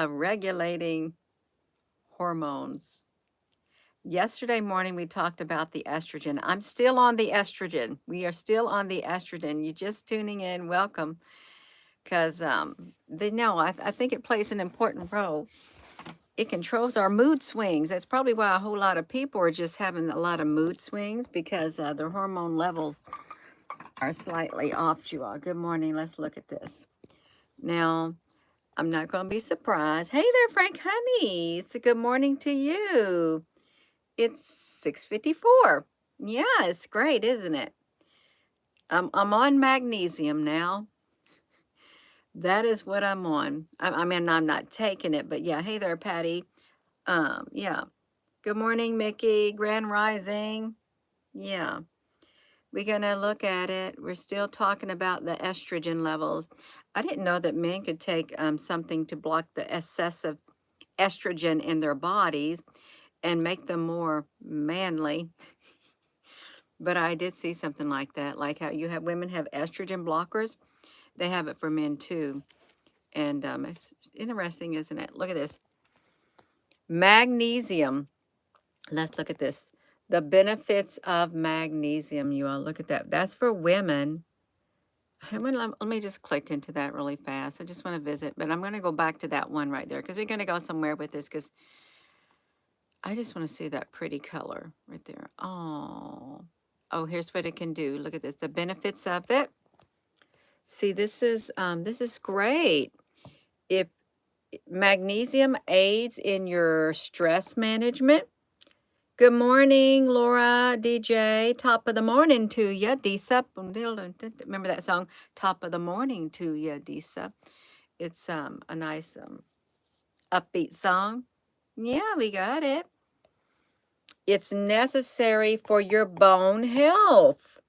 of regulating hormones. Yesterday morning, we talked about the estrogen. I'm still on the estrogen. We are still on the estrogen. You just tuning in, welcome. Because I think it plays an important role. It controls our mood swings. That's probably why a whole lot of people are just having a lot of mood swings because their hormone levels are slightly off, you all. Good morning. Let's look at this. Now, I'm not going to be surprised. Hey there, Frank Honey. It's a good morning to you. It's 6:54. Yeah, it's great, isn't it? I'm on magnesium now. That is what I'm on. I mean, I'm not taking it, but yeah. Hey there, Patty. Yeah. Good morning, Mickey. Grand Rising. Yeah. We're going to look at it. We're still talking about the estrogen levels. I didn't know that men could take something to block the excessive estrogen in their bodies and make them more manly. But I did see something like that, like how you have women have estrogen blockers. They have it for men too. And it's interesting, isn't it? Look at this. Magnesium. Let's look at this. The benefits of magnesium, you all. Look at that. That's for women. Let me just click into that really fast. I just want to visit, but I'm going to go back to that one right there because we're going to go somewhere with this because I just want to see that pretty color right there. Oh, here's what it can do. Look at this. The benefits of it. See, this is great. If magnesium aids in your stress management. Good morning, Laura, DJ. Top of the morning to ya, Disa. Remember that song, Top of the Morning to ya, Disa. It's a nice upbeat song. Yeah, we got it. It's necessary for your bone health.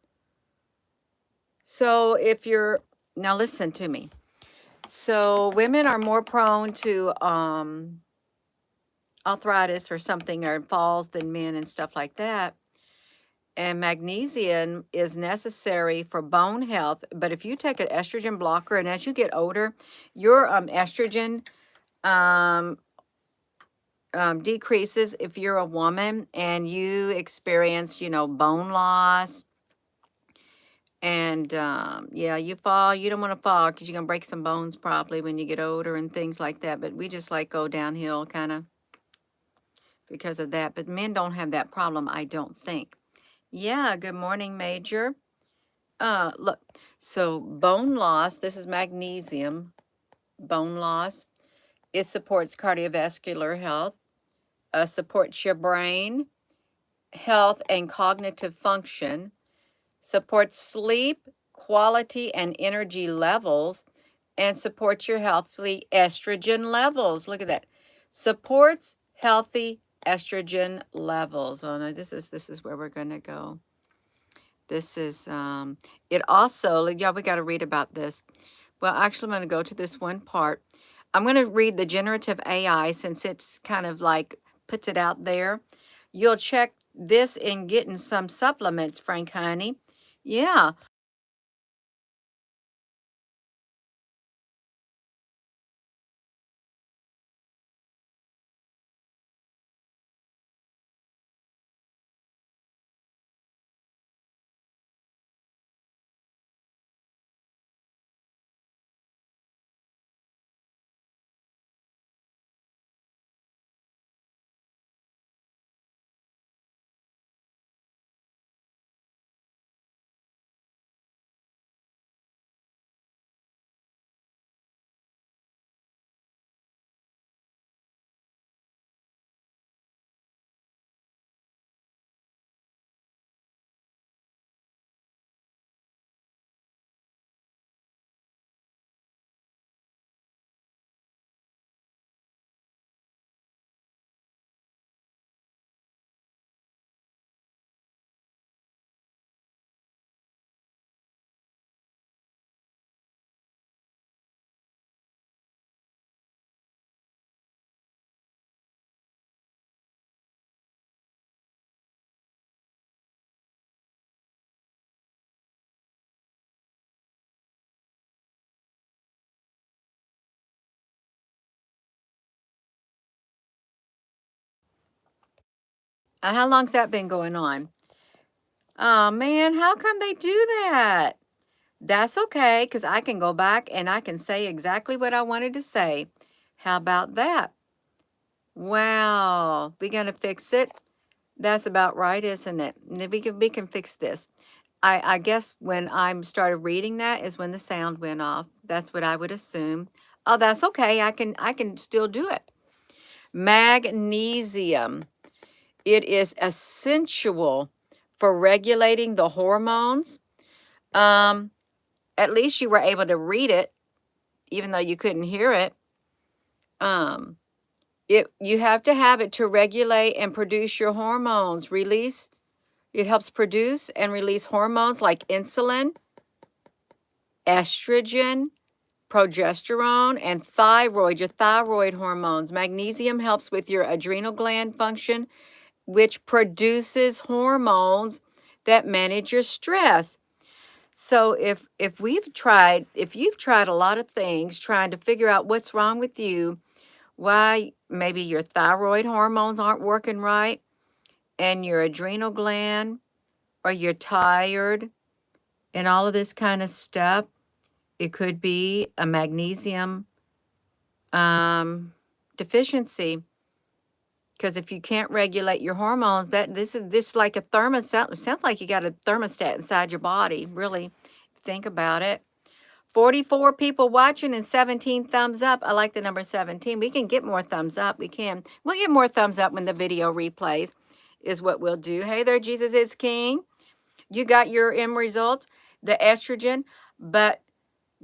So if you're, now listen to me. So women are more prone to arthritis or something or falls than men and stuff like that. And magnesium is necessary for bone health. But if you take an estrogen blocker and as you get older, your estrogen um, decreases if you're a woman and you experience, bone loss. And yeah, you fall. You don't want to fall because you're going to break some bones probably when you get older and things like that. But we just like go downhill kind of because of that. But men don't have that problem, I don't think. Yeah, good morning, Major. Look, so bone loss, this is magnesium, bone loss. It supports cardiovascular health, supports your brain health and cognitive function, supports sleep, quality, and energy levels, and supports your healthy estrogen levels. Look at that. Supports healthy estrogen levels. Oh no, this is where we're gonna go. This is it also, yeah, we got to read about this. Well, actually, I'm going to go to this one part. I'm going to read the generative AI since it's kind of like puts it out there. You'll check this in getting some supplements, Frank Honey. Yeah, How long's that been going on? Oh man, how come they do that? That's okay, because I can go back and I can say exactly what I wanted to say. How about that? Wow, we gonna fix it? That's about right, isn't it? We can fix this. I guess when I started reading that is when the sound went off. That's what I would assume. Oh, that's okay. I can still do it. Magnesium. It is essential for regulating the hormones. Um, at least you were able to read it, even though you couldn't hear it. Um, you have to have it to regulate and produce your hormones. Release. It helps produce and release hormones like insulin, estrogen, progesterone, and thyroid, your thyroid hormones. Magnesium helps with your adrenal gland function, which produces hormones that manage your stress. So if you've tried a lot of things trying to figure out what's wrong with you, why maybe your thyroid hormones aren't working right and your adrenal gland, or you're tired and all of this kind of stuff, it could be a magnesium deficiency. Because if you can't regulate your hormones, that this like a thermostat. Sounds like you got a thermostat inside your body. Really, think about it. 44 people watching and 17 thumbs up. I like the number 17. We can get more thumbs up. We can. We'll get more thumbs up when the video replays. Is what we'll do. Hey there, Jesus is King. You got your end results, the estrogen, but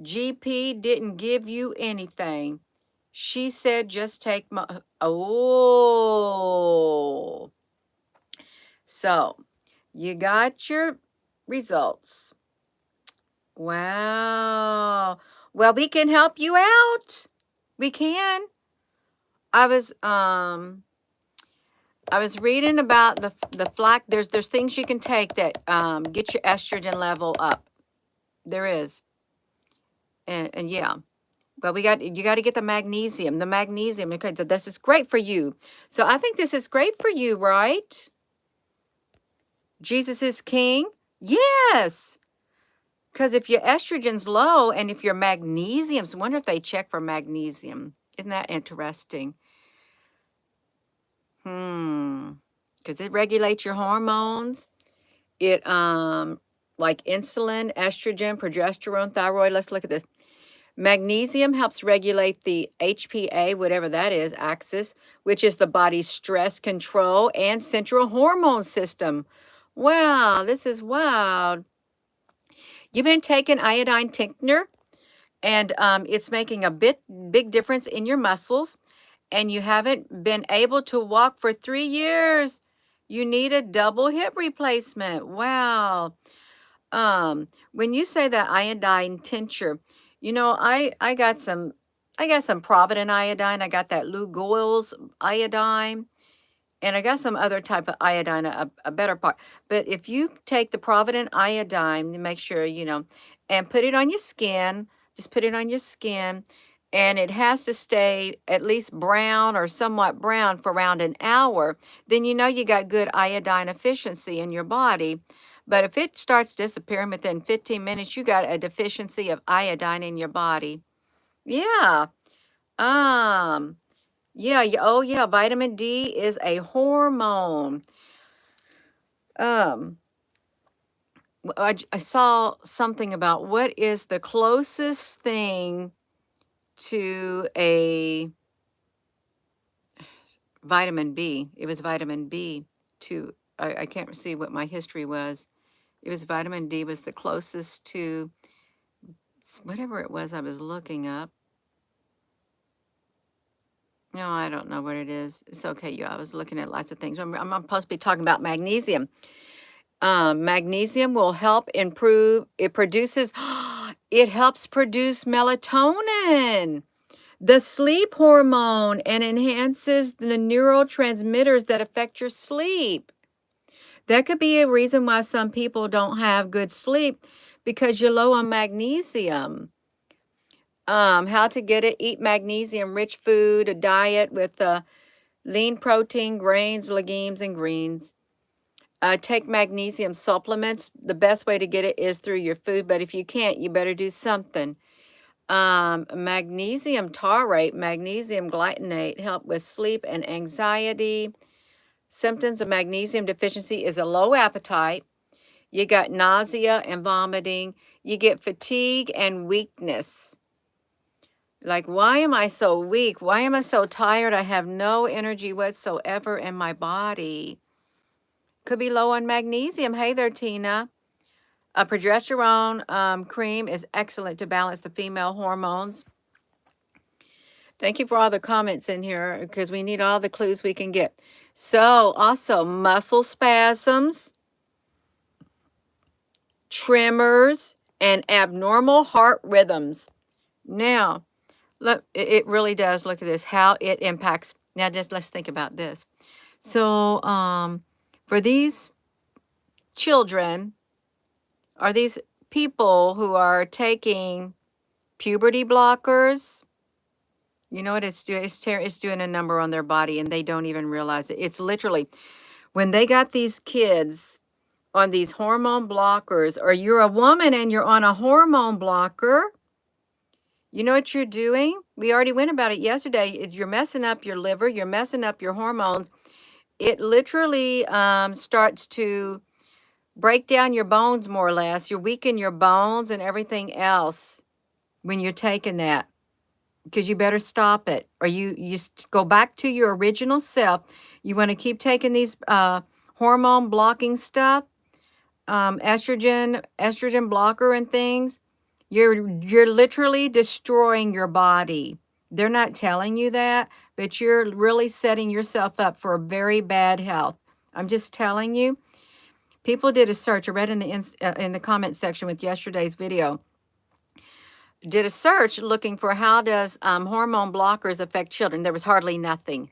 GP didn't give you anything. She said, just take my, oh. So you got your results. Wow. Well, we can help you out. We can. I was reading about the flax. There's things you can take that get your estrogen level up. There is. And yeah. But you got to get the magnesium. The magnesium. Okay, so this is great for you. So I think this is great for you, right? Jesus is king? Yes. Because if your estrogen's low and if your magnesium's, I wonder if they check for magnesium. Isn't that interesting? Because it regulates your hormones. It like insulin, estrogen, progesterone, thyroid. Let's look at this. Magnesium helps regulate the HPA, whatever that is, axis, which is the body's stress control and central hormone system. Wow, this is wild. You've been taking iodine tincture, and it's making a big difference in your muscles, and you haven't been able to walk for 3 years. You need a double hip replacement. Wow. When you say that iodine tincture, I got some Provident iodine. I got that Lou Goyle's iodine, and I got some other type of iodine, a better part. But if you take the Provident iodine, you make sure, and put it on your skin, just put it on your skin, and it has to stay at least brown or somewhat brown for around an hour, then you know you got good iodine efficiency in your body. But if it starts disappearing within 15 minutes, you got a deficiency of iodine in your body. Yeah. Um, yeah, oh yeah, vitamin D is a hormone. Um, I saw something about what is the closest thing to a vitamin B. It was vitamin B to, I can't see what my history was. It was vitamin D was the closest to whatever it was I was looking up. No, I don't know what it is. It's okay, I was looking at lots of things. I'm supposed to be talking about magnesium. Magnesium will help improve, it produces, it helps produce melatonin, the sleep hormone, and enhances the neurotransmitters that affect your sleep. That could be a reason why some people don't have good sleep, because you're low on magnesium. How to get it: eat magnesium rich food, a diet with Lean protein, grains, legumes, and greens. Take magnesium supplements. The best way to get it is through your food, but if you can't, you better do something. Magnesium taurate, magnesium glycinate help with sleep and anxiety. Symptoms of magnesium deficiency is a low appetite. You got nausea and vomiting. You get fatigue and weakness. Like, why am I so weak? Why am I so tired? I have no energy whatsoever in my body. Could be low on magnesium. Hey there, Tina. A progesterone cream is excellent to balance the female hormones. Thank you for all the comments in here because we need all the clues we can get. So, also muscle spasms, tremors, and abnormal heart rhythms. Now, look, it really does. Look at this, how it impacts. Now, just let's think about this. So, for these children, are these people who are taking puberty blockers? You know what it's doing? It's doing a number on their body, and they don't even realize it. It's literally when they got these kids on these hormone blockers, or you're a woman and you're on a hormone blocker. You know what you're doing? We already went about it yesterday. You're messing up your liver. You're messing up your hormones. It literally starts to break down your bones more or less. You weaken your bones and everything else when you're taking that. Because you better stop it, or you go back to your original self. You want to keep taking these hormone blocking stuff, estrogen blocker and things. You're literally destroying your body. They're not telling you that, but you're really setting yourself up for a very bad health. I'm just telling you. People did a search. I read in the comment section with yesterday's video. Did a search looking for how does hormone blockers affect children. There was hardly nothing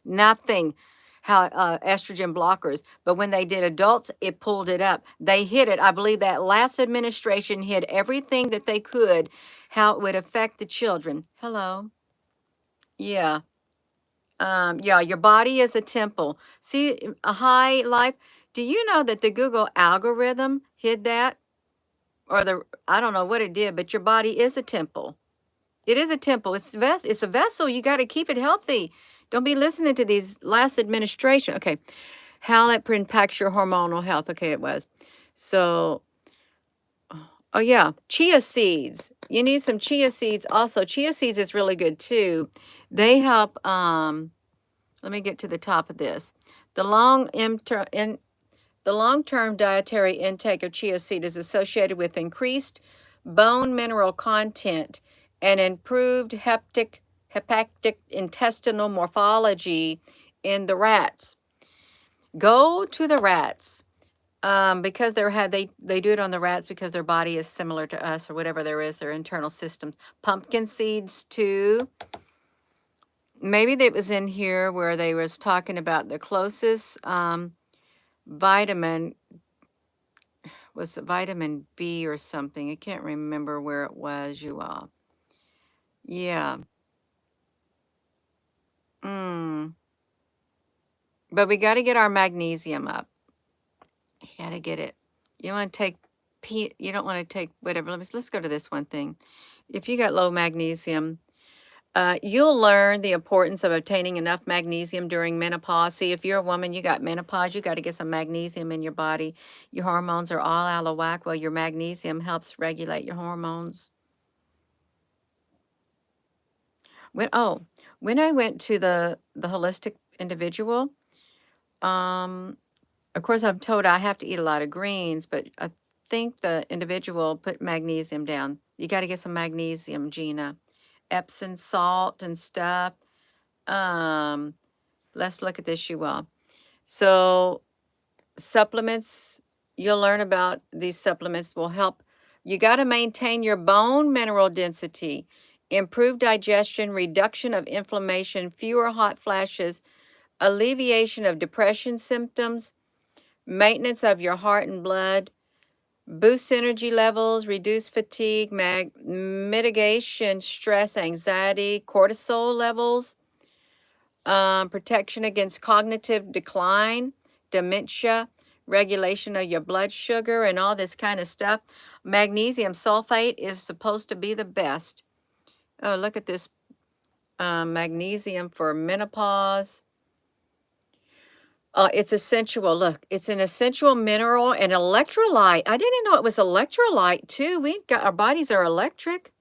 how estrogen blockers. But when they did adults, it pulled it up. They hit it. I believe that last administration hit everything that they could, how it would affect the children. Hello. Yeah. Yeah, your body is a temple. See, a high life. Do you know that the Google algorithm hid that? Or I don't know what it did, but your body is a temple. It is a temple. It's a vessel. You got to keep it healthy. Don't be listening to these last administration. Okay. How it impacts your hormonal health. Okay, it was. So, oh yeah, chia seeds. You need some chia seeds also. Chia seeds is really good too. They help let me get to the top of this. The long-term dietary intake of chia seed is associated with increased bone mineral content and improved hepatic intestinal morphology in the rats. Go to the rats because they do it on the rats because their body is similar to us or whatever there is, their internal systems. Pumpkin seeds too. Maybe that was in here where they was talking about the closest vitamin was vitamin B or something. I can't remember where it was, you all. Yeah. Mm. But we got to get our magnesium up. You got to get it. You want to take you don't want to take whatever. Let's go to this one thing. If you got low magnesium, you'll learn the importance of obtaining enough magnesium during menopause. See, if you're a woman, you got menopause, you got to get some magnesium in your body. Your hormones are all out of whack. Well, your magnesium helps regulate your hormones. When I went to the holistic individual, of course, I'm told I have to eat a lot of greens, but I think the individual put magnesium down. You got to get some magnesium, Gina. Epsom salt and stuff. Um, let's look at this, you all. So supplements, you'll learn about these supplements will help. You got to maintain your bone mineral density, improve digestion, reduction of inflammation, fewer hot flashes, alleviation of depression symptoms, maintenance of your heart and blood, boost energy levels, reduce fatigue, mitigation, stress, anxiety, cortisol levels, protection against cognitive decline, dementia, regulation of your blood sugar, and all this kind of stuff. Magnesium sulfate is supposed to be the best. Oh, look at this magnesium for menopause. It's essential. Look, it's an essential mineral and electrolyte. I didn't know it was electrolyte too. Our bodies are electric.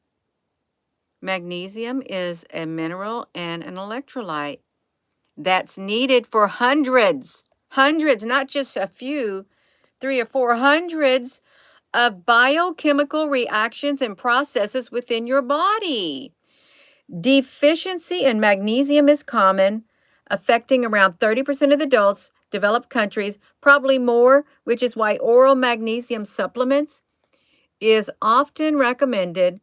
Magnesium is a mineral and an electrolyte that's needed for hundreds, not just a few, 300 or 400 of biochemical reactions and processes within your body. Deficiency in magnesium is common, affecting around 30% of adults, developed countries, probably more, which is why oral magnesium supplements is often recommended.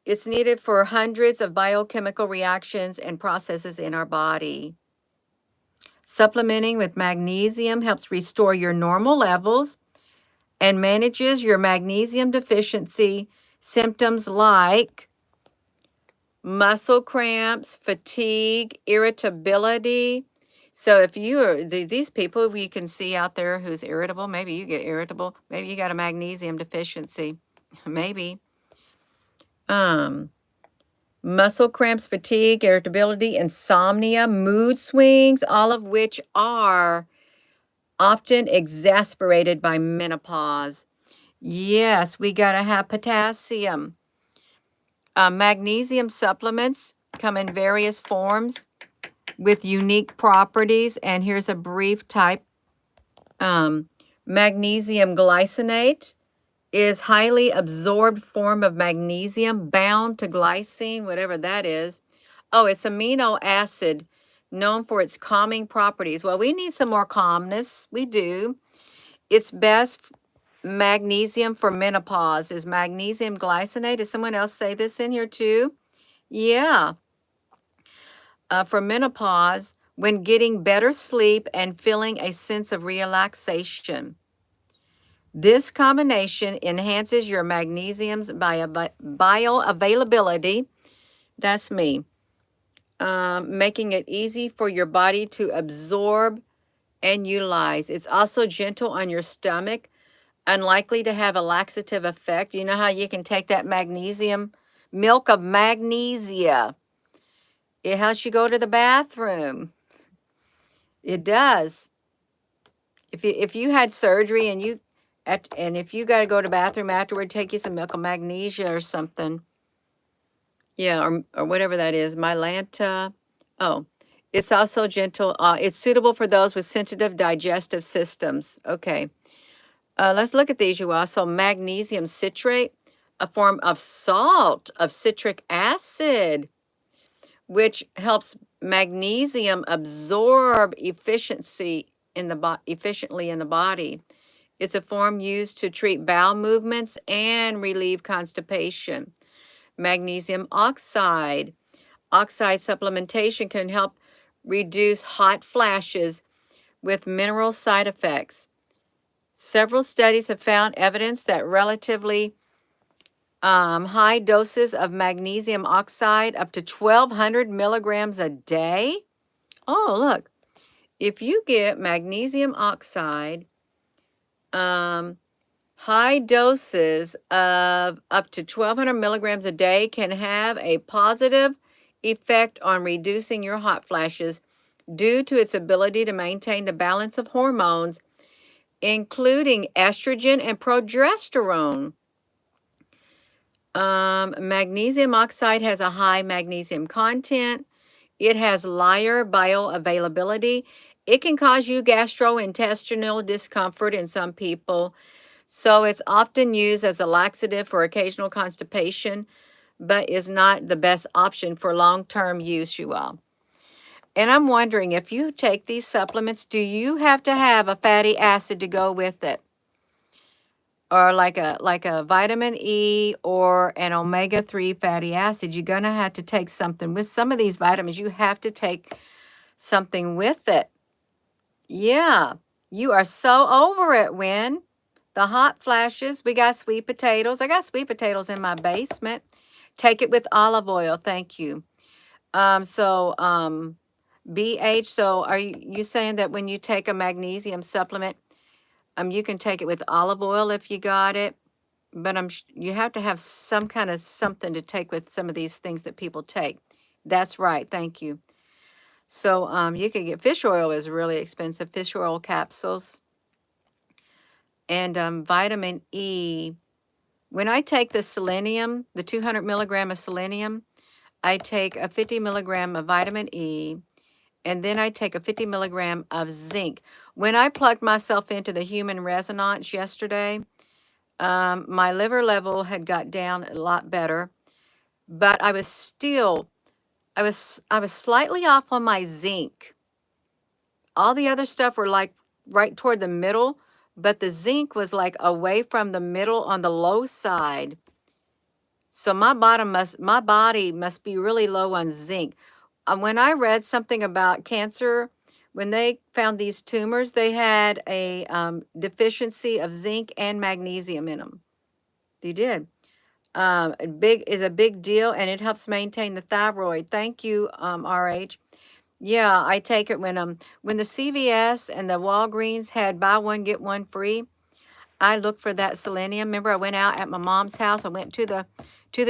It's needed for hundreds of biochemical reactions and processes in our body. Supplementing with magnesium helps restore your normal levels and manages your magnesium deficiency symptoms like muscle cramps, fatigue, irritability. So if you are these people you can see out there who's irritable, maybe you get irritable, maybe you got a magnesium deficiency, maybe. Muscle cramps, fatigue, irritability, insomnia, mood swings, all of which are often exasperated by menopause. Yes, we got to have potassium. Magnesium supplements come in various forms with unique properties, and here's a brief type. Magnesium glycinate is highly absorbed form of magnesium bound to glycine, whatever that is. Oh, it's amino acid known for its calming properties. Well, we need some more calmness. We do. It's best magnesium for menopause. Is magnesium glycinate? Did someone else say this in here too? Yeah. For menopause, when getting better sleep and feeling a sense of relaxation. This combination enhances your magnesium's bioavailability. That's me. Making it easy for your body to absorb and utilize. It's also gentle on your stomach, unlikely to have a laxative effect. You know how you can take that magnesium, milk of magnesia. It helps you go to the bathroom. It does. If you had surgery and if you got to go to the bathroom afterward, take you some milk of magnesia or something. Yeah, or whatever that is, Mylanta. Oh, it's also gentle. It's suitable for those with sensitive digestive systems. Okay. Let's look at these, you all. So magnesium citrate, a form of salt of citric acid, which helps magnesium absorb efficiently in the body. It's a form used to treat bowel movements and relieve constipation. Magnesium oxide. Oxide supplementation can help reduce hot flashes with mineral side effects. Several studies have found evidence that relatively high doses of magnesium oxide, up to 1,200 milligrams a day. Oh, look, if you get magnesium oxide, high doses of up to 1,200 milligrams a day can have a positive effect on reducing your hot flashes due to its ability to maintain the balance of hormones, including estrogen and progesterone. Magnesium oxide has a high magnesium content. It has higher bioavailability. It can cause you gastrointestinal discomfort in some people. So it's often used as a laxative for occasional constipation, but is not the best option for long-term use, you all. And I'm wondering, if you take these supplements, do you have to have a fatty acid to go with it? Or like a vitamin E or an omega-3 fatty acid? You're going to have to take something with some of these vitamins. You have to take something with it. Yeah, you are so over it, Win. The hot flashes. We got sweet potatoes. I got sweet potatoes in my basement. Take it with olive oil. Thank you. BH, so are you saying that when you take a magnesium supplement, you can take it with olive oil if you got it, but you have to have some kind of something to take with some of these things that people take. That's right. Thank you. So you can get fish oil is really expensive, fish oil capsules, and vitamin E. When I take the selenium, the 200 milligram of selenium, I take a 50 milligram of vitamin E, and then I take a 50 milligram of zinc. When I plugged myself into the human resonance yesterday, my liver level had got down a lot better, but I was slightly off on my zinc. All the other stuff were like right toward the middle, but the zinc was like away from the middle on the low side. So my body must be really low on zinc. When I read something about cancer, when they found these tumors, they had a deficiency of zinc and magnesium in them. They did. Big is a big deal, and it helps maintain the thyroid. Thank you, RH. Yeah, I take it when the CVS and the Walgreens had buy one get one free. I looked for that selenium. Remember, I went out at my mom's house. I went to the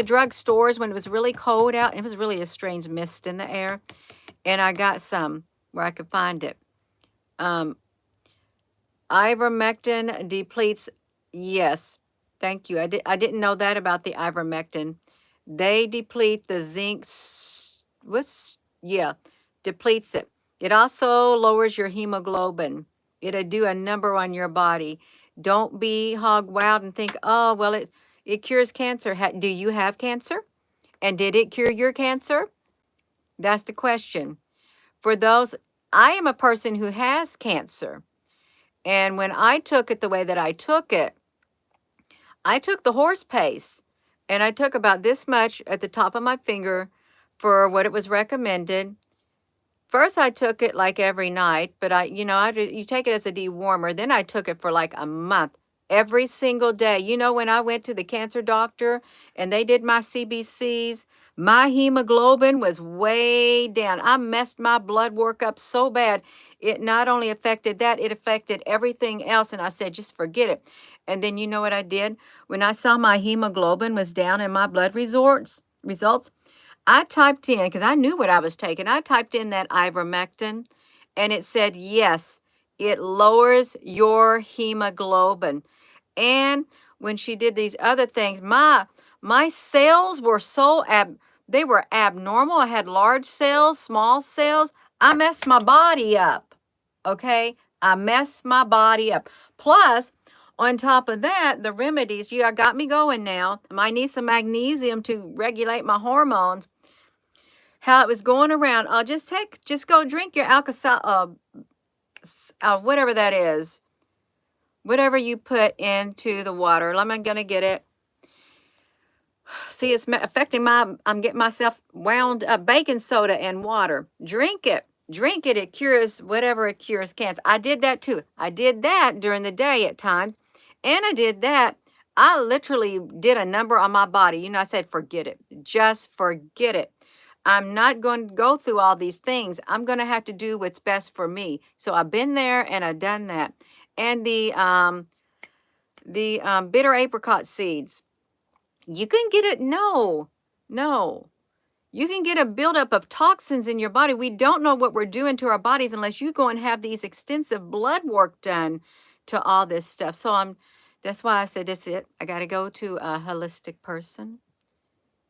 drug stores when it was really cold out. It was really a strange mist in the air, and I got some where I could find it. Ivermectin depletes. Yes, thank you. I didn't know that about the ivermectin. They deplete the zinc. Yeah, depletes it. It also lowers your hemoglobin. It'll do a number on your body. Don't be hog wild and think, oh, well, it cures cancer. Do you have cancer? And did it cure your cancer? That's the question. For those, I am a person who has cancer. And when I took it the way that I took it, I took the horse paste and I took about this much at the top of my finger for what it was recommended. First, I took it like every night, but you take it as a dewormer. Then I took it for like a month, every single day. When I went to the cancer doctor and they did my CBCs, my hemoglobin was way down. I messed my blood work up so bad. It not only affected that, it affected everything else. And I said, just forget it. And then you know what I did? When I saw my hemoglobin was down in my blood results, I typed in, because I knew what I was taking, I typed in that ivermectin, and it said, yes, it lowers your hemoglobin. And when she did these other things, my cells were they were abnormal. I had large cells, small cells. I messed my body up, okay? I messed my body up. Plus, on top of that, the remedies, got me going now. I might need some magnesium to regulate my hormones. How it was going around. Just go drink your Alka, whatever that is, whatever you put into the water. I'm gonna get it. See, it's affecting I'm getting myself wound up. Baking soda and water. Drink it. Drink it. It cures whatever it cures cancer. I did that too. I did that during the day at times, and I did that. I literally did a number on my body. I said, forget it. Just forget it. I'm not going to go through all these things. I'm going to have to do what's best for me. So I've been there and I've done that. And the bitter apricot seeds, you can get it. No. You can get a buildup of toxins in your body. We don't know what we're doing to our bodies unless you go and have these extensive blood work done to all this stuff. So that's why I said, that's it. I got to go to a holistic person.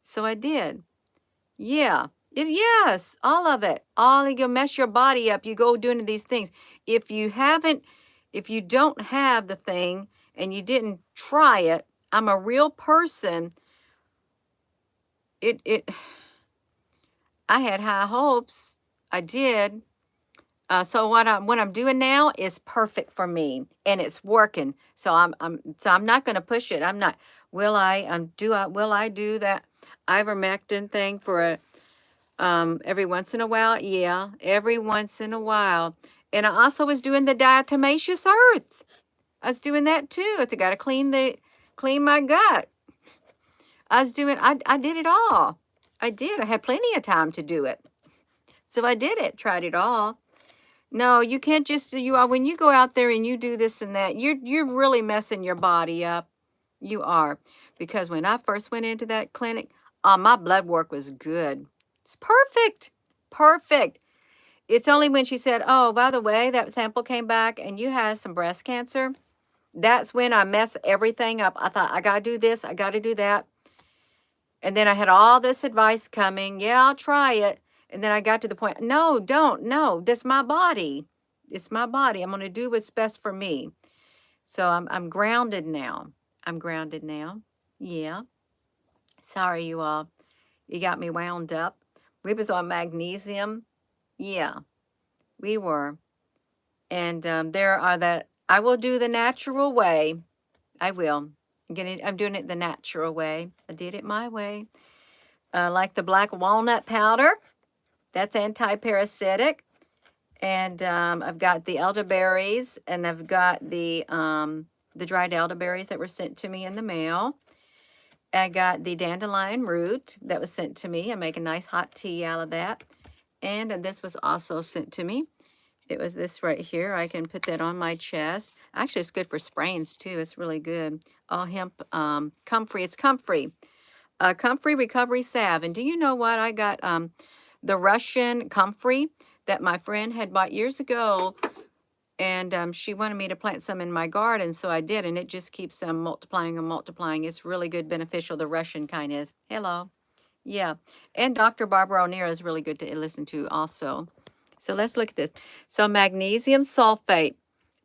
So I did. Yeah. Yes, all of it. You mess your body up. You go doing these things. If you don't have the thing and you didn't try it, I'm a real person. I had high hopes. I did. So what I'm doing now is perfect for me, and it's working. So I'm not going to push it. I'm not. Will I do that ivermectin thing for every once in a while? Yeah, every once in a while. And I also was doing the diatomaceous earth. I was doing that too. I got to clean my gut. I did it all. I did. I had plenty of time to do it. So I did it, tried it all. No, you can't just when you go out there and you do this and that, you're really messing your body up. You are. Because when I first went into that clinic, my blood work was good. It's perfect. Perfect. It's only when she said, "Oh, by the way, that sample came back and you had some breast cancer." That's when I messed everything up. I thought, I got to do this, I got to do that. And then I had all this advice coming. Yeah, I'll try it. And then I got to the point, no, don't. No, this is my body. It's my body. I'm going to do what's best for me. So I'm grounded now. I'm grounded now. Yeah. Sorry, you all. You got me wound up. We was on magnesium. Yeah, we were. And there are that. I will do the natural way. I will. I'm doing it the natural way. I did it my way. Like the black walnut powder. That's anti-parasitic. And I've got the elderberries, and I've got the dried elderberries that were sent to me in the mail. I got the dandelion root that was sent to me. I make a nice hot tea out of that. And this was also sent to me. It was this right here. I can put that on my chest. Actually, it's good for sprains too. It's really good. All hemp, comfrey. It's comfrey. Comfrey recovery salve. And do you know what? I got the Russian comfrey that my friend had bought years ago, and she wanted me to plant some in my garden, so I did, and it just keeps multiplying and multiplying. It's really good, beneficial. The Russian kind is. Hello. Yeah. And Dr. Barbara O'Neill is really good to listen to also. So let's look at this. So magnesium sulfate,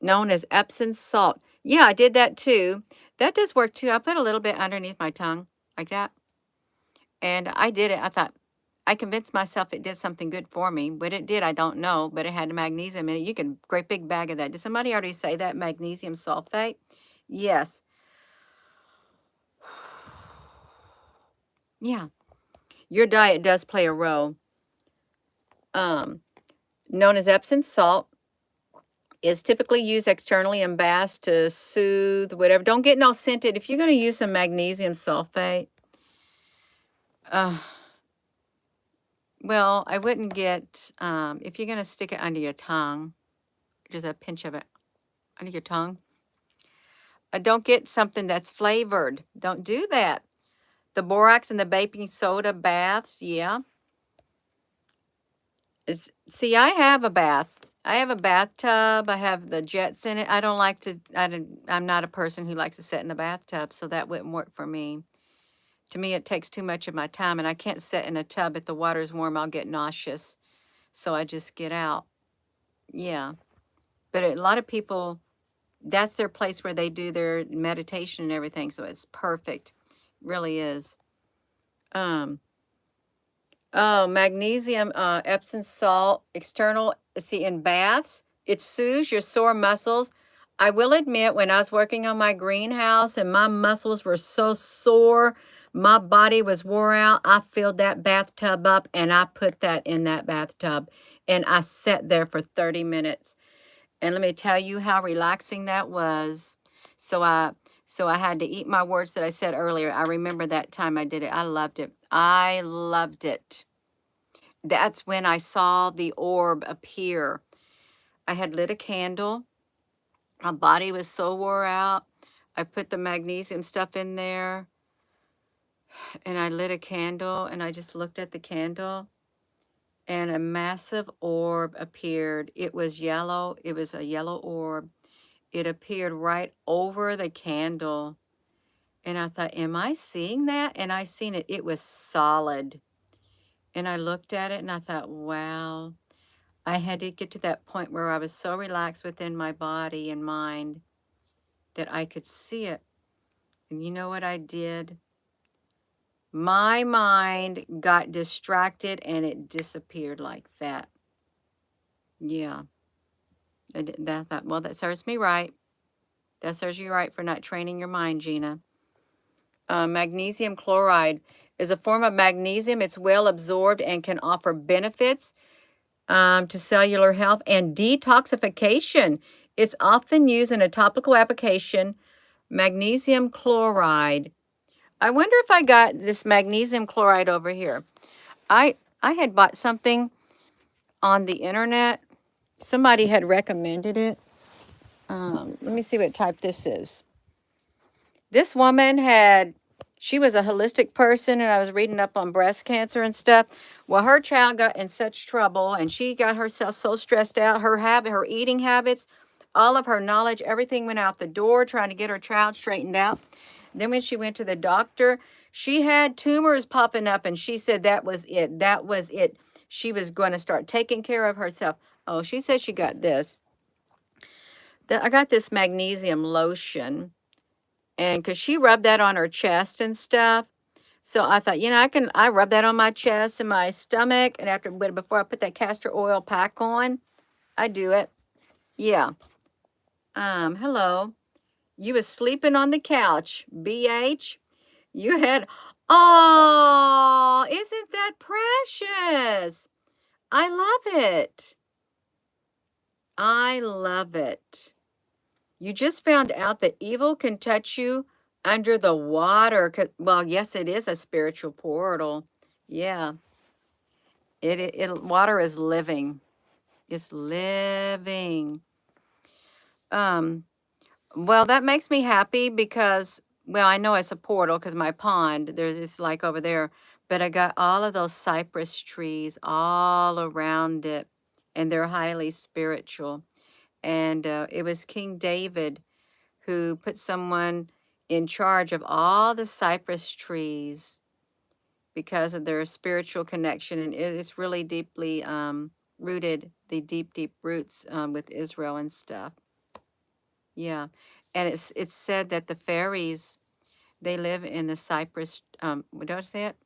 known as Epsom salt. Yeah, I did that too. That does work too. I put a little bit underneath my tongue like that. And I did it. I thought, I convinced myself it did something good for me. What it did, I don't know, but it had magnesium in it. You can, great big bag of that. Did somebody already say that? Magnesium sulfate? Yes. Yeah. Your diet does play a role. Known as Epsom salt, is typically used externally in baths to soothe, whatever. Don't get no scented. If you're going to use some magnesium sulfate, well, I wouldn't get, if you're going to stick it under your tongue, just a pinch of it under your tongue. Don't get something that's flavored. Don't do that. The borax and the baking soda baths, yeah. See, I have a bath. I have a bathtub. I have the jets in it. I don't like to, I'm not a person who likes to sit in the bathtub, so that wouldn't work for me. To me, it takes too much of my time, and I can't sit in a tub. If the water's warm, I'll get nauseous. So I just get out. Yeah. But a lot of people, that's their place where they do their meditation and everything. So it's perfect. Really is. Oh, magnesium, Epsom salt, external, see, in baths, it soothes your sore muscles. I will admit, when I was working on my greenhouse and my muscles were so sore, my body was wore out, I filled that bathtub up and I put that in that bathtub and I sat there for 30 minutes. And let me tell you how relaxing that was. So I had to eat my words that I said earlier. I remember that time I did it. I loved it. I loved it. That's when I saw the orb appear. I had lit a candle. My body was so wore out. I put the magnesium stuff in there and I lit a candle and I just looked at the candle and a massive orb appeared. It was yellow. It was a yellow orb. It appeared right over the candle. And I thought, am I seeing that? And I seen it. It was solid. And I looked at it and I thought, wow. I had to get to that point where I was so relaxed within my body and mind that I could see it. And you know what I did? My mind got distracted and it disappeared like that. Yeah. I thought, well, that serves me right. That serves you right for not training your mind, Gina. Magnesium chloride is a form of magnesium. It's well absorbed and can offer benefits to cellular health and detoxification. It's often used in a topical application. Magnesium chloride. I wonder if I got this magnesium chloride over here. I had bought something on the internet. Somebody had recommended it. Let me see what type this is. This woman she was a holistic person, and I was reading up on breast cancer and stuff. Well, her child got in such trouble, and she got herself so stressed out. Her eating habits, all of her knowledge, everything went out the door trying to get her child straightened out. Then when she went to the doctor, she had tumors popping up, and she said that was it. That was it. She was going to start taking care of herself. Oh, she said she got this. I got this magnesium lotion, and because she rubbed that on her chest and stuff. So I thought, I rub that on my chest and my stomach, and before I put that castor oil pack on, I do it. Yeah. Hello. You was sleeping on the couch, BH. You had, oh, isn't that precious? I love it. I love it. You just found out that evil can touch you under the water. Well, yes, it is a spiritual portal. Yeah. Water is living. It's living. Well, that makes me happy because, well, I know it's a portal because my pond, it's like over there, but I got all of those cypress trees all around it, and they're highly spiritual. And it was King David who put someone in charge of all the cypress trees because of their spiritual connection, and it's really deeply rooted, the deep roots with Israel and stuff. Yeah, and it's said that the fairies, they live in the cypress. Do I say it?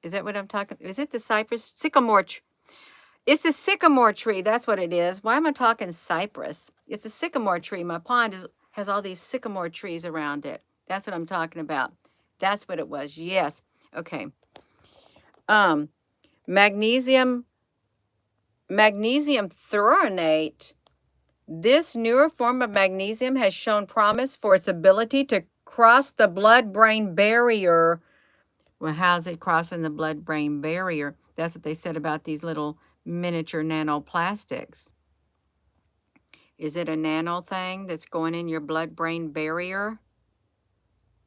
Is that what I'm talking? Is it the cypress sycamore? It's the sycamore tree. That's what it is. Why am I talking cypress? It's a sycamore tree. My pond has all these sycamore trees around it. That's what I'm talking about. That's what it was. Yes. Okay. Magnesium threonate. This newer form of magnesium has shown promise for its ability to cross the blood-brain barrier. Well, how's it crossing the blood-brain barrier? That's what they said about these little miniature nanoplastics. Is it a nano thing that's going in your blood-brain barrier?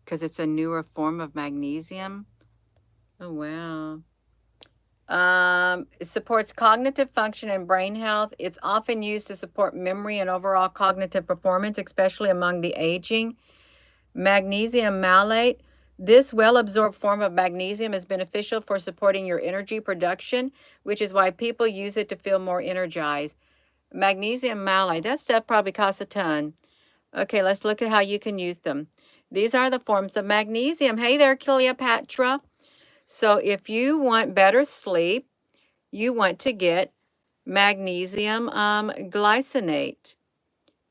Because it's a newer form of magnesium? Oh, wow. It supports cognitive function and brain health. It's often used to support memory and overall cognitive performance, especially among the aging. Magnesium malate. This well-absorbed form of magnesium is beneficial for supporting your energy production, which is why people use it to feel more energized. Magnesium malate, that stuff probably costs a ton. Okay, let's look at how you can use them. These are the forms of magnesium. Hey there, Cleopatra. So if you want better sleep, you want to get magnesium glycinate.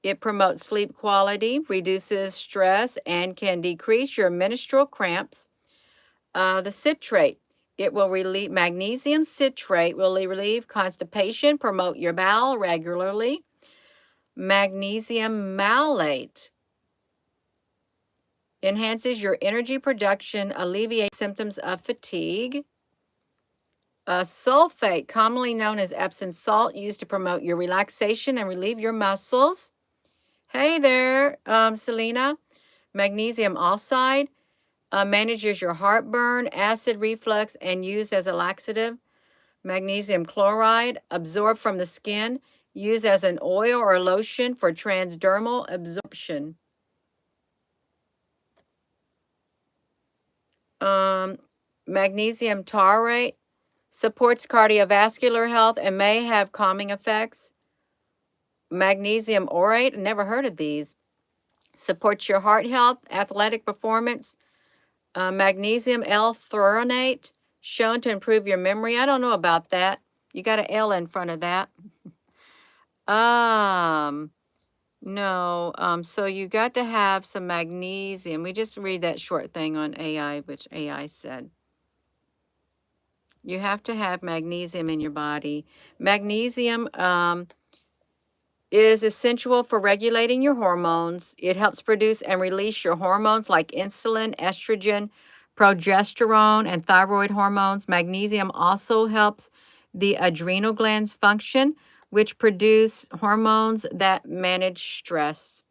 It promotes sleep quality, reduces stress, and can decrease your menstrual cramps. The citrate. It will relieve, magnesium citrate will relieve constipation, promote your bowel regularly. Magnesium malate enhances your energy production, alleviates symptoms of fatigue. Sulfate, commonly known as Epsom salt, used to promote your relaxation and relieve your muscles. Hey there, Selena. Magnesium oxide manages your heartburn, acid reflux, and used as a laxative. Magnesium chloride, absorbed from the skin, used as an oil or lotion for transdermal absorption. Magnesium taurate supports cardiovascular health and may have calming effects. Magnesium orate, never heard of these, supports your heart health, athletic performance. Magnesium L-threonate, shown to improve your memory. I don't know about that. You got an L in front of that. No. So you got to have some magnesium. We just read that short thing on AI, which AI said. You have to have magnesium in your body. Magnesium is essential for regulating your hormones. It helps produce and release your hormones like insulin, estrogen, progesterone, and thyroid hormones. Magnesium also helps the adrenal glands function, which produce hormones that manage stress.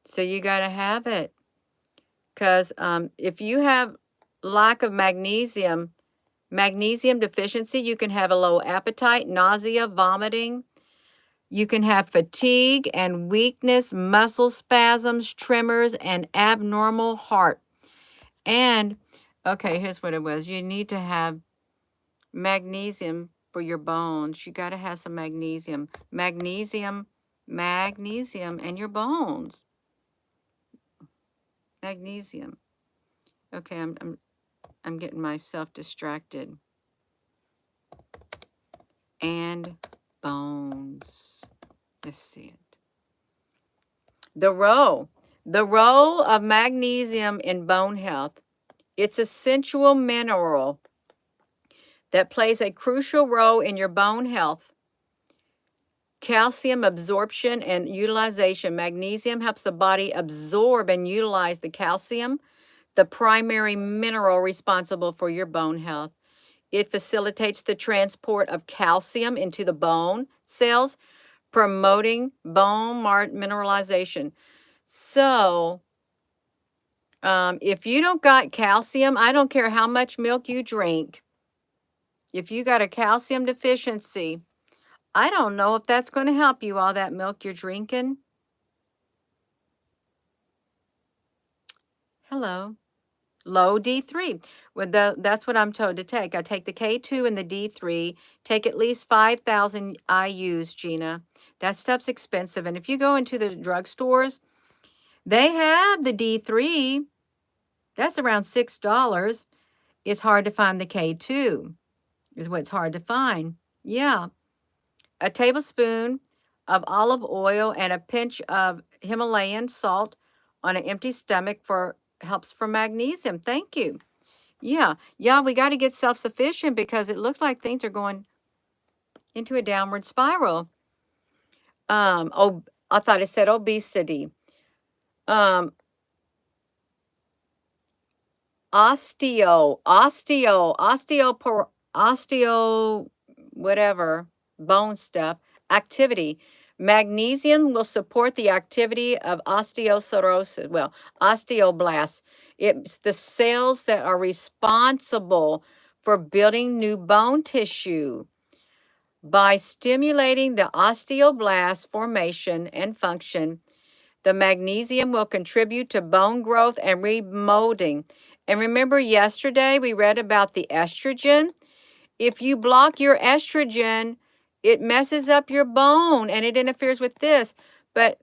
So you got to have it. Because if you have lack of magnesium deficiency, you can have a low appetite, nausea, vomiting. You can have fatigue and weakness, muscle spasms, tremors, and abnormal heart. And, okay, here's what it was. You need to have magnesium for your bones. You got to have some magnesium. Magnesium and your bones. Magnesium. Okay, I'm getting myself distracted. And bones. Let's see it. The role of magnesium in bone health. It's a essential mineral that plays a crucial role in your bone health. Calcium absorption and utilization. Magnesium helps the body absorb and utilize the calcium, the primary mineral responsible for your bone health. It facilitates the transport of calcium into the bone cells, promoting bone mineralization. So, if you don't got calcium, I don't care how much milk you drink. If you got a calcium deficiency, I don't know if that's going to help you, all that milk you're drinking. Hello. Low D3. Well, that's what I'm told to take. I take the K2 and the D3. Take at least 5,000 IUs, Gina. That stuff's expensive. And if you go into the drugstores, they have the D3. That's around $6. It's hard to find the K2, is what's hard to find. Yeah. A tablespoon of olive oil and a pinch of Himalayan salt on an empty stomach helps for magnesium. Thank you. Yeah, we got to get self-sufficient because it looks like things are going into a downward spiral. I thought it said obesity. Osteo, whatever, bone stuff, activity. Magnesium will support the activity of osteoblasts. It's the cells that are responsible for building new bone tissue. By stimulating the osteoblast formation and function, the magnesium will contribute to bone growth and remolding. And remember yesterday we read about the estrogen? If you block your estrogen, it messes up your bone and it interferes with this. But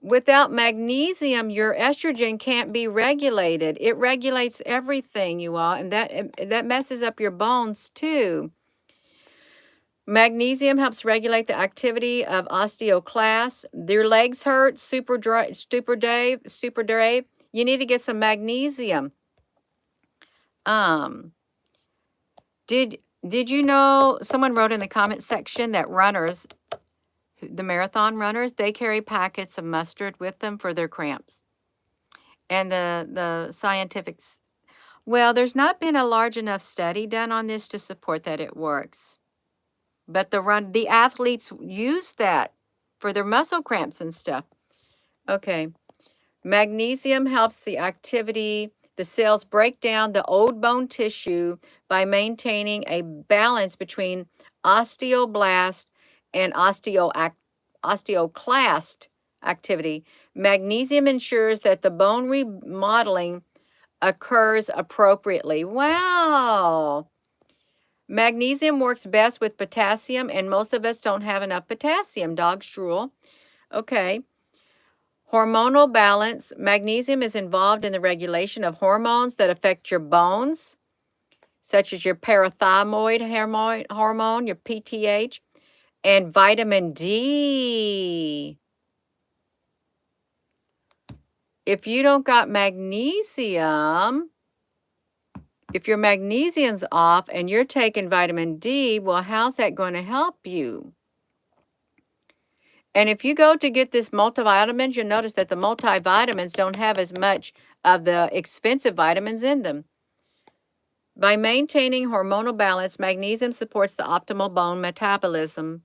without magnesium, your estrogen can't be regulated. It regulates everything, you all, and that messes up your bones too. Magnesium helps regulate the activity of osteoclasts. Your legs hurt, super Dave. You need to get some magnesium. Did you know, someone wrote in the comment section that runners, the marathon runners, they carry packets of mustard with them for their cramps. And the scientifics, well, there's not been a large enough study done on this to support that it works. But the athletes use that for their muscle cramps and stuff. Okay. Magnesium helps the cells break down the old bone tissue by maintaining a balance between osteoblast and osteoclast activity. Magnesium ensures that the bone remodeling occurs appropriately. Wow. Magnesium works best with potassium, and most of us don't have enough potassium. Dog's drool. Okay. Hormonal balance. Magnesium is involved in the regulation of hormones that affect your bones, such as your parathyroid hormone, your PTH, and vitamin D. If you don't got magnesium, if your magnesium's off and you're taking vitamin D, well, how's that going to help you? And if you go to get this multivitamins, you'll notice that the multivitamins don't have as much of the expensive vitamins in them. By maintaining hormonal balance, magnesium supports the optimal bone metabolism.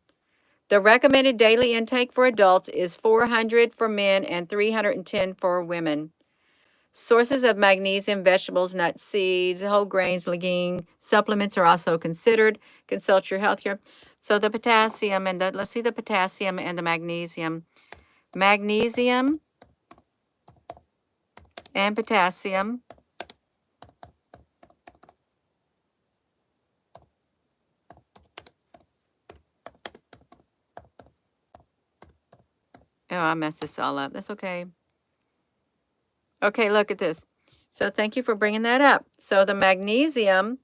The recommended daily intake for adults is 400 for men and 310 for women. Sources of magnesium: vegetables, nuts, seeds, whole grains, legume supplements are also considered. Consult your healthcare. So the potassium and let's see the potassium and the magnesium. Magnesium and potassium. Oh, I messed this all up. That's okay. Okay, look at this. So thank you for bringing that up. So the magnesium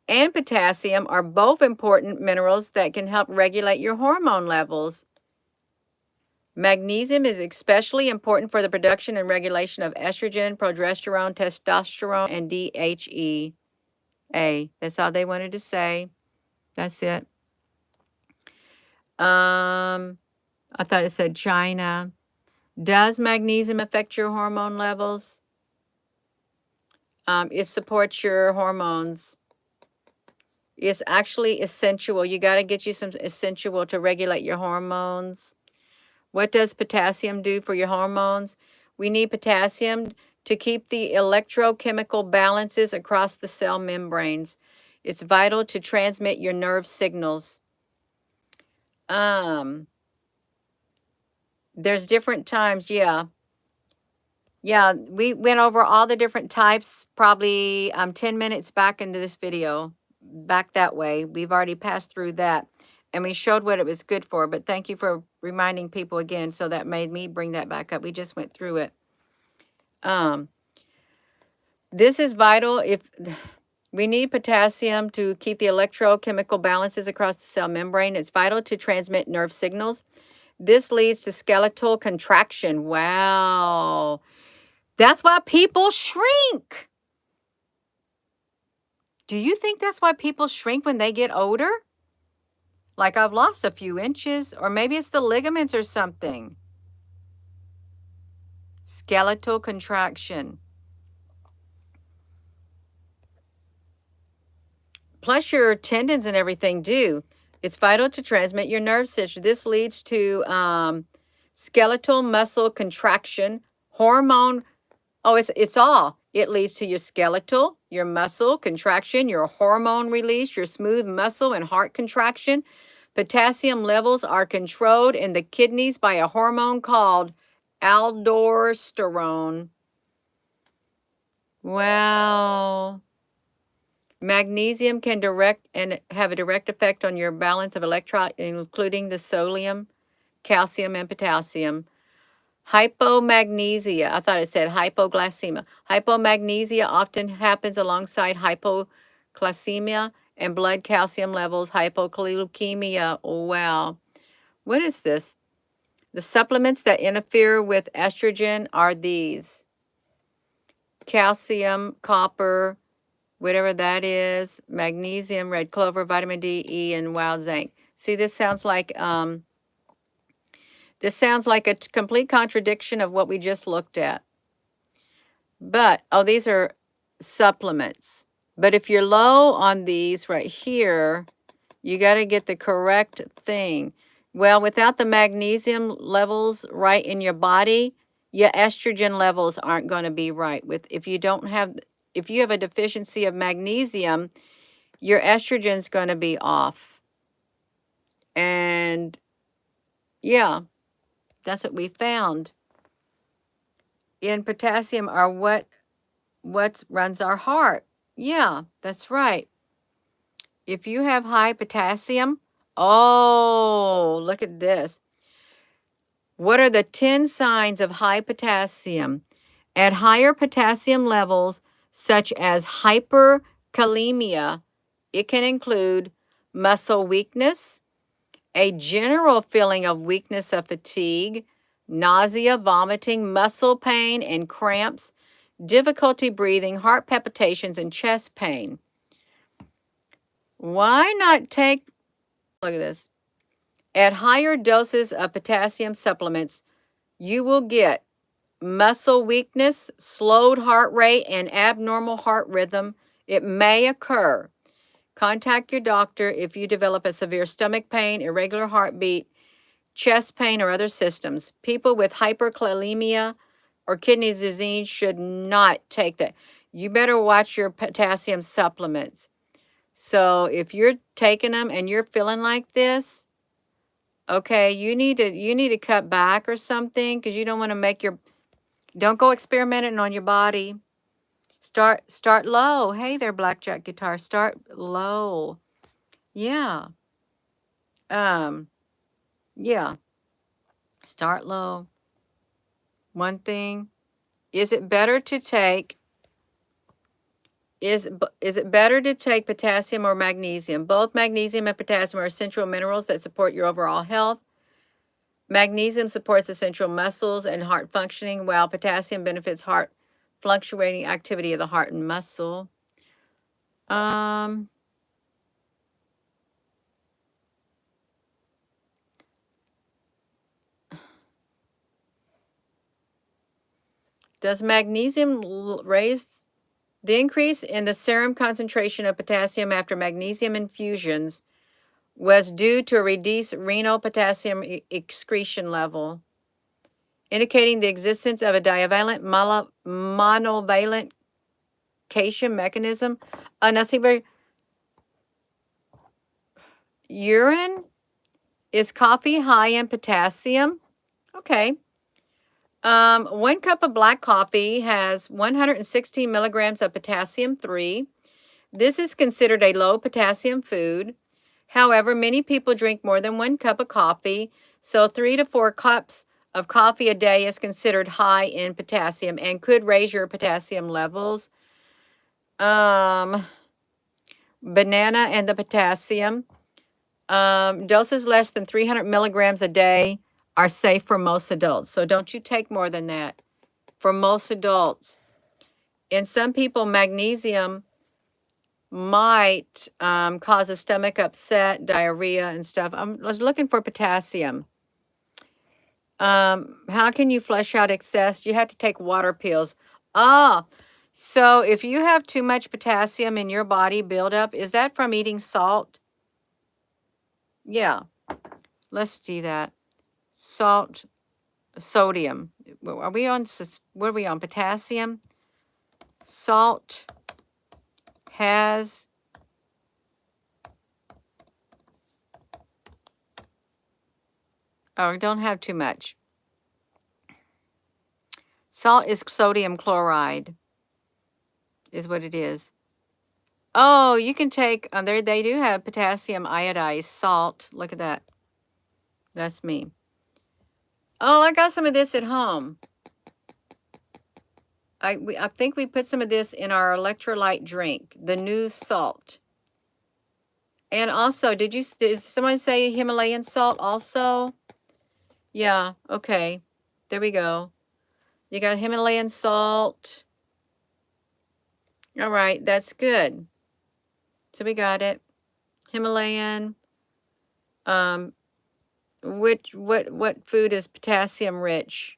and potassium are both important minerals that can help regulate your hormone levels. Magnesium is especially important for the production and regulation of estrogen, progesterone, testosterone, and DHEA. That's all they wanted to say. That's it. I thought it said China. Does magnesium affect your hormone levels? It supports your hormones. It's actually essential. You got to get you some essential to regulate your hormones. What does potassium do for your hormones? We need potassium to keep the electrochemical balances across the cell membranes. It's vital to transmit your nerve signals. There's different times, yeah. Yeah, we went over all the different types probably 10 minutes back into this video. Back that way. We've already passed through that. And we showed what it was good for. But thank you for reminding people again. So that made me bring that back up. We just went through it. This is vital if we need potassium to keep the electrochemical balances across the cell membrane. It's vital to transmit nerve signals. This leads to skeletal contraction. Wow. That's why people shrink. Do you think that's why people shrink when they get older? Like I've lost a few inches, or maybe it's the ligaments or something. Skeletal contraction. Plus your tendons and everything do. It's vital to transmit your nerve system. This leads to skeletal muscle contraction, hormone. Oh, it's all. It leads to your skeletal, your muscle contraction, your hormone release, your smooth muscle and heart contraction. Potassium levels are controlled in the kidneys by a hormone called aldosterone. Wow. Magnesium can have a direct effect on your balance of electrolytes, including the sodium, calcium, and potassium. Hypomagnesia. I thought it said hypoglycemia. Hypomagnesia often happens alongside hypoglycemia and blood calcium levels. Hypokalemia. Oh, wow. What is this? The supplements that interfere with estrogen are these: calcium, copper, whatever that is, magnesium, red clover, vitamin D, E, and wild zinc. See, this sounds like a complete contradiction of what we just looked at. But, oh, these are supplements. But if you're low on these right here, you got to get the correct thing. Well, without the magnesium levels right in your body, your estrogen levels aren't going to be right. If you have a deficiency of magnesium, your estrogen's going to be off. And yeah, that's what we found. In potassium are what runs our heart. Yeah, that's right. If you have high potassium, oh, look at this. What are the 10 signs of high potassium? At higher potassium levels, such as hyperkalemia, it can include muscle weakness, a general feeling of weakness of fatigue, nausea, vomiting, muscle pain and cramps, difficulty breathing, heart palpitations, and chest pain. Why not take, look at this. At higher doses of potassium supplements, you will get muscle weakness, slowed heart rate, and abnormal heart rhythm, It may occur. Contact your doctor if you develop a severe stomach pain, irregular heartbeat, chest pain, or other symptoms. People with hyperkalemia or kidney disease should not take that. You better watch your potassium supplements. So if you're taking them and you're feeling like this, okay, you need to cut back or something, because you don't want to make your, don't go experimenting on your body. Start low. Hey there, Blackjack Guitar. Start low. Yeah. Um, yeah. Start low. One thing. Is it better to take is it better to take potassium or magnesium? Both magnesium and potassium are essential minerals that support your overall health. Magnesium supports essential muscles and heart functioning, while potassium benefits heart fluctuating activity of the heart and muscle. Um, does magnesium raise the increase in the serum concentration of potassium after magnesium infusions was due to a reduced renal potassium excretion level, indicating the existence of a divalent monovalent cation mechanism. Now see where urine is coffee high in potassium. Okay. 1 cup of black coffee has 116 milligrams of potassium 3. This is considered a low potassium food. However, many people drink more than 1 cup of coffee, so 3 to 4 cups of coffee a day is considered high in potassium and could raise your potassium levels. Banana and the potassium. Doses less than 300 milligrams a day are safe for most adults. So don't you take more than that for most adults. In some people, magnesium might cause a stomach upset, diarrhea, and stuff. I was looking for potassium. How can you flush out excess? You have to take water pills. Ah, so if you have too much potassium in your body buildup, is that from eating salt? Yeah, let's do that. Salt, sodium. Are we on, what are we on? Potassium? Salt has don't have too much. Salt is sodium chloride, is what it is. Oh, you can take, there they do have potassium iodized salt. Look at that. That's me. Oh, I got some of this at home. I think we put some of this in our electrolyte drink, the new salt. And also, did someone say Himalayan salt also? Yeah, okay. There we go. You got Himalayan salt. All right, that's good. So we got it. Himalayan. What food is potassium rich?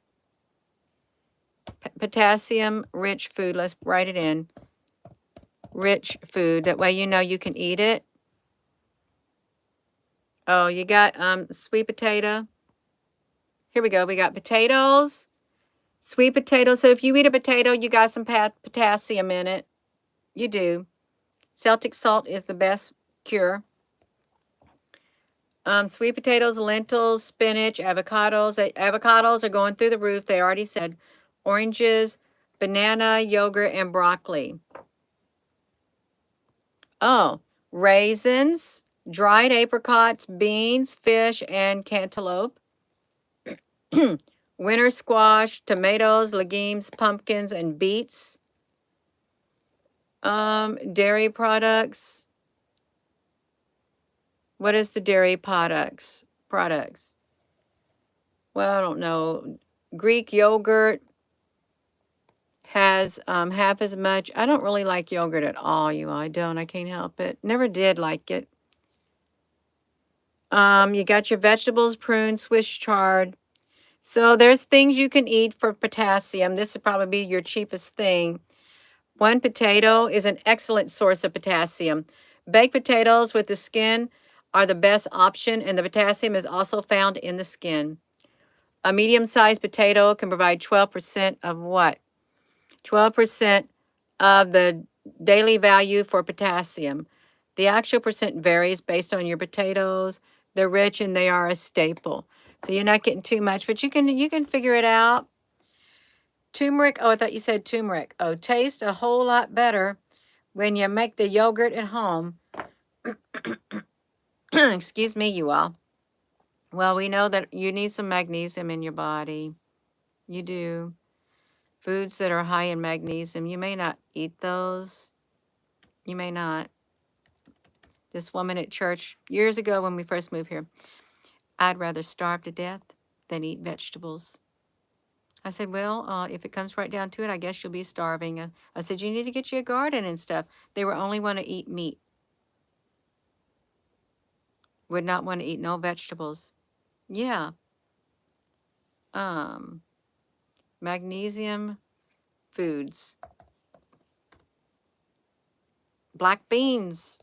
Potassium rich food. Let's write it in. Rich food. That way you know you can eat it. Oh, you got sweet potato. Here we go. We got potatoes. Sweet potatoes. So if you eat a potato, you got some potassium in it. You do. Celtic salt is the best cure. Sweet potatoes, lentils, spinach, avocados. Avocados are going through the roof. They already said. Oranges, banana, yogurt, and broccoli. Oh, raisins, dried apricots, beans, fish, and cantaloupe. Winter squash, tomatoes, legumes, pumpkins, and beets. Dairy products. What is the dairy products? Well, I don't know. Greek yogurt has half as much. I don't really like yogurt at all, I don't. I can't help it. Never did like it. You got your vegetables, prunes, Swiss chard. So there's things you can eat for potassium. This would probably be your cheapest thing. One potato is an excellent source of potassium. Baked potatoes with the skin are the best option, and the potassium is also found in the skin. A medium-sized potato can provide 12% of what? 12% of the daily value for potassium. The actual percent varies based on your potatoes. They're rich and they are a staple. So you're not getting too much, but you can figure it out. Turmeric. Oh, I thought you said turmeric. Oh, tastes a whole lot better when you make the yogurt at home. Excuse me, you all. Well, we know that you need some magnesium in your body. You do. Foods that are high in magnesium, you may not eat those. You may not. This woman at church, years ago when we first moved here, I'd rather starve to death than eat vegetables. I said, well, if it comes right down to it, I guess you'll be starving. I said, you need to get you a garden and stuff. They were only want to eat meat. Would not want to eat no vegetables. Yeah. Magnesium foods. Black beans.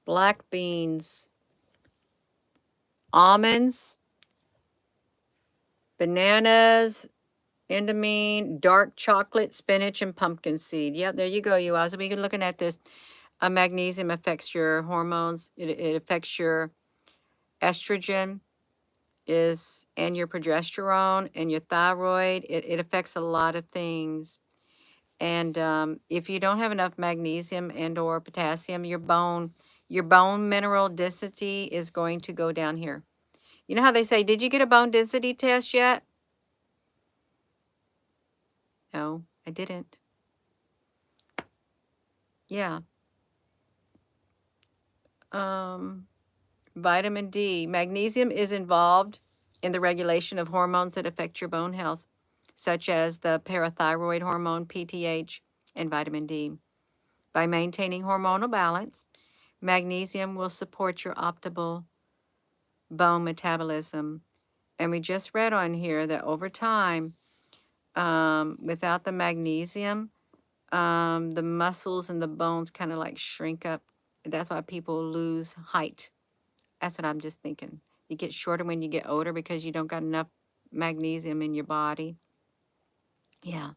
Black beans. Almonds. Bananas. Endamine, dark chocolate, spinach, and pumpkin seed. Yep, there you go, you all. So we can looking at this. Magnesium affects your hormones. It affects your estrogen and your progesterone and your thyroid. It affects a lot of things. And if you don't have enough magnesium and or potassium, your bone mineral density is going to go down here. You know how they say, did you get a bone density test yet? No, I didn't. Yeah. Vitamin D. Magnesium is involved in the regulation of hormones that affect your bone health, such as the parathyroid hormone, PTH, and vitamin D. By maintaining hormonal balance, magnesium will support your optimal bone metabolism. And we just read on here that over time, without the magnesium, the muscles and the bones kind of like shrink up. That's why people lose height. That's what I'm just thinking. You get shorter when you get older because you don't got enough magnesium in your body. Yeah.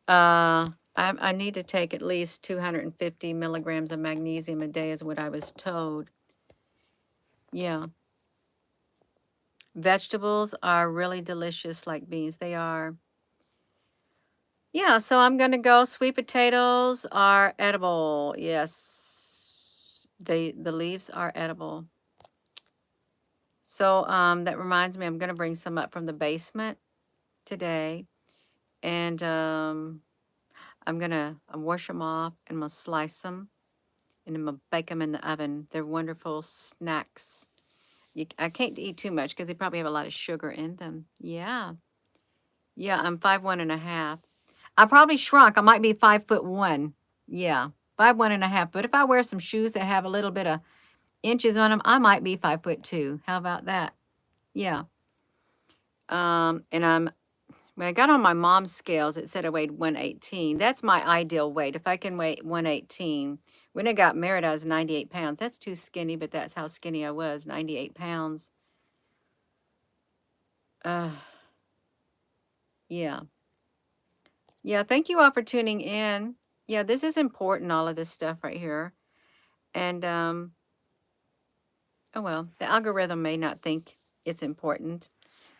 I need to take at least 250 milligrams of magnesium a day is what I was told. Yeah. Vegetables are really delicious like beans. They are. Yeah, so I'm going to go. Sweet potatoes are edible. Yes. The leaves are edible. So that reminds me, I'm going to bring some up from the basement today. And I'm going to wash them off and I'm going to slice them. And I'm going to bake them in the oven. They're wonderful snacks. I can't eat too much because they probably have a lot of sugar in them. Yeah. Yeah, I'm 5'1.5". I probably shrunk. I might be 5'1". Yeah, 5'1.5". But if I wear some shoes that have a little bit of inches on them, I might be 5'2". How about that? Yeah. And when I got on my mom's scales, it said I weighed 118. That's my ideal weight. If I can weigh 118. When I got married, I was 98 pounds. That's too skinny, but that's how skinny I was, 98 pounds. Yeah. Yeah, thank you all for tuning in. Yeah, this is important, all of this stuff right here. And, oh well, the algorithm may not think it's important.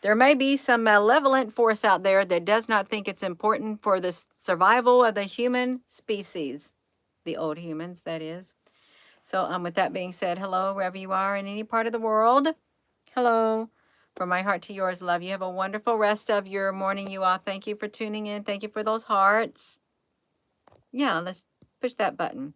There may be some malevolent force out there that does not think it's important for the survival of the human species, the old humans, that is. So with that being said, hello, wherever you are in any part of the world. Hello. From my heart to yours, love. You have a wonderful rest of your morning, you all. Thank you for tuning in. Thank you for those hearts. Yeah, let's push that button.